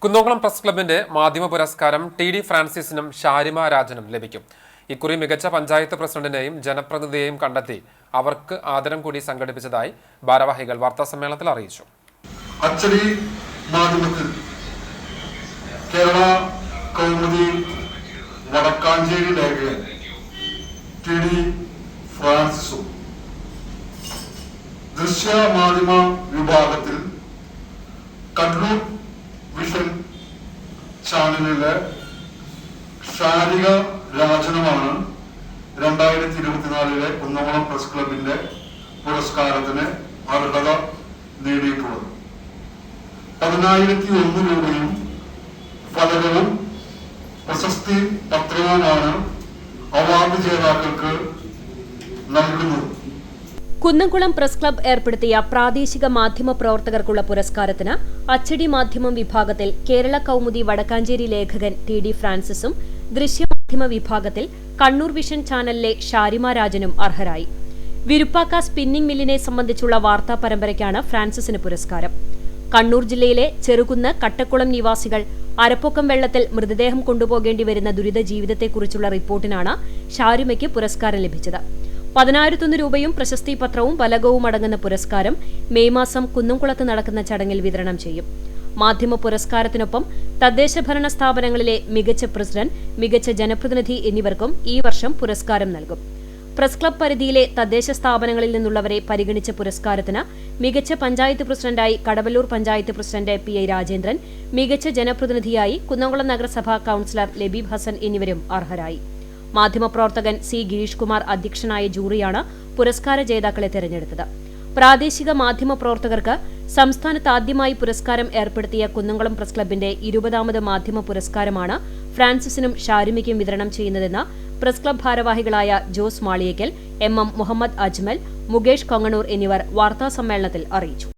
Kunnamkulam press ക്ലബിന്റെ മാധ്യമ പുരസ്കാരം ടി.ഡി. ഫ്രാൻസിസിനും ഷാരിമ രാജനും ലഭിക്കും. ഇക്കുറി മികച്ച പഞ്ചായത്ത് പ്രസിഡന്റിനെയും ജനപ്രതിനിധിയെയും കണ്ടെത്തി അവർക്ക് ആദരം കൂടി സംഘടിപ്പിച്ചതായി ഭാരവാഹികൾ വാർത്താസമ്മേളനത്തിൽ അറിയിച്ചു. അച്ചടി മാധ്യമത്തിൽ കേരള കൗമുദി വടക്കാഞ്ചേരി ലേഖകൻ ടി.ഡി. ഫ്രാൻസിസും ദൃശ്യ മാധ്യമ വിഭാഗത്തിൽ കണ്ണൂർ വിഷൻ ചാനലിലെ ഷാരിക രാജനുമാണ് 2024 കുന്നംകുളം പ്രസ് ക്ലബിന്റെ പുരസ്കാരത്തിന് അർഹത നേടിയിട്ടുള്ളത്. 10,001 രൂപയും ഫലകവും പ്രശസ്തി പത്രവുമാണ് അവാർഡ് ജേതാക്കൾക്ക് നൽകുന്നത്. കുന്നംകുളം പ്രസ് ക്ലബ് ഏർപ്പെടുത്തിയ പ്രാദേശിക മാധ്യമ പ്രവർത്തകർക്കുള്ള പുരസ്കാരത്തിന് അച്ചടി മാധ്യമം വിഭാഗത്തിൽ കേരള കൗമുദി വടക്കാഞ്ചേരി ലേഖകൻ ടി.ഡി. ഫ്രാൻസിസും ദൃശ്യമാധ്യമ വിഭാഗത്തിൽ കണ്ണൂർ വിഷൻ ചാനലിലെ ഷാരിമ രാജനും അർഹരായി. വിരുപ്പാക്ക സ്പിന്നിംഗ് മില്ലിനെ സംബന്ധിച്ചുള്ള വാർത്താ പരമ്പരയ്ക്കാണ് ഫ്രാൻസിസിന് പുരസ്കാരം. കണ്ണൂർ ജില്ലയിലെ ചെറുകുന്ന് കട്ടക്കുളം നിവാസികൾ അരപ്പൊക്കം വെള്ളത്തിൽ മൃതദേഹം കൊണ്ടുപോകേണ്ടി വരുന്ന ദുരിത ജീവിതത്തെക്കുറിച്ചുള്ള റിപ്പോർട്ടിനാണ് ഷാരിമയ്ക്ക് പുരസ്കാരം ലഭിച്ചത്. 10,001 രൂപയും പ്രശസ്തി പത്രവും ഫലകവും അടങ്ങുന്ന പുരസ്കാരം മെയ് മാസം കുന്നംകുളത്ത് നടക്കുന്ന ചടങ്ങിൽ വിതരണം ചെയ്യും. മാധ്യമ പുരസ്കാരത്തിനൊപ്പം തദ്ദേശഭരണ സ്ഥാപനങ്ങളിലെ മികച്ച പ്രസിഡന്റ്, മികച്ച ജനപ്രതിനിധി എന്നിവർക്കും ഈ വർഷം പുരസ്കാരം നൽകും. പ്രസ് ക്ലബ് പരിധിയിലെ തദ്ദേശ സ്ഥാപനങ്ങളിൽ നിന്നുള്ളവരെ പരിഗണിച്ച പുരസ്കാരത്തിന് മികച്ച പഞ്ചായത്ത് പ്രസിഡന്റായി കടവല്ലൂർ പഞ്ചായത്ത് പ്രസിഡന്റ് പി.ഐ. രാജേന്ദ്രൻ, മികച്ച ജനപ്രതിനിധിയായി കുന്നംകുളം നഗരസഭാ കൌൺസിലർ ലബീബ് ഹസൻ എന്നിവരും അർഹരായി. മാധ്യമപ്രവർത്തകൻ സി ഗിരീഷ് കുമാർ അധ്യക്ഷനായ ജൂറിയാണ് പുരസ്കാര ജേതാക്കളെ തെരഞ്ഞെടുത്തത്. പ്രാദേശിക മാധ്യമ പ്രവർത്തകർക്ക് സംസ്ഥാനത്ത് ആദ്യമായി പുരസ്കാരം ഏർപ്പെടുത്തിയ കുന്നംകുളം പ്രസ് ക്ലബിന്റെ 20ാമത് മാധ്യമ പുരസ്കാരമാണ് ഫ്രാൻസിസിനും ഷാരിമയ്ക്കും വിതരണം ചെയ്യുന്നതെന്ന് പ്രസ് ക്ലബ് ഭാരവാഹികളായ ജോസ് മാളിയേക്കൽ, എം. മുഹമ്മദ് അജ്മൽ, മുകേഷ് കൊങ്ങണൂർ എന്നിവർ വാർത്താസമ്മേളനത്തിൽ അറിയിച്ചു.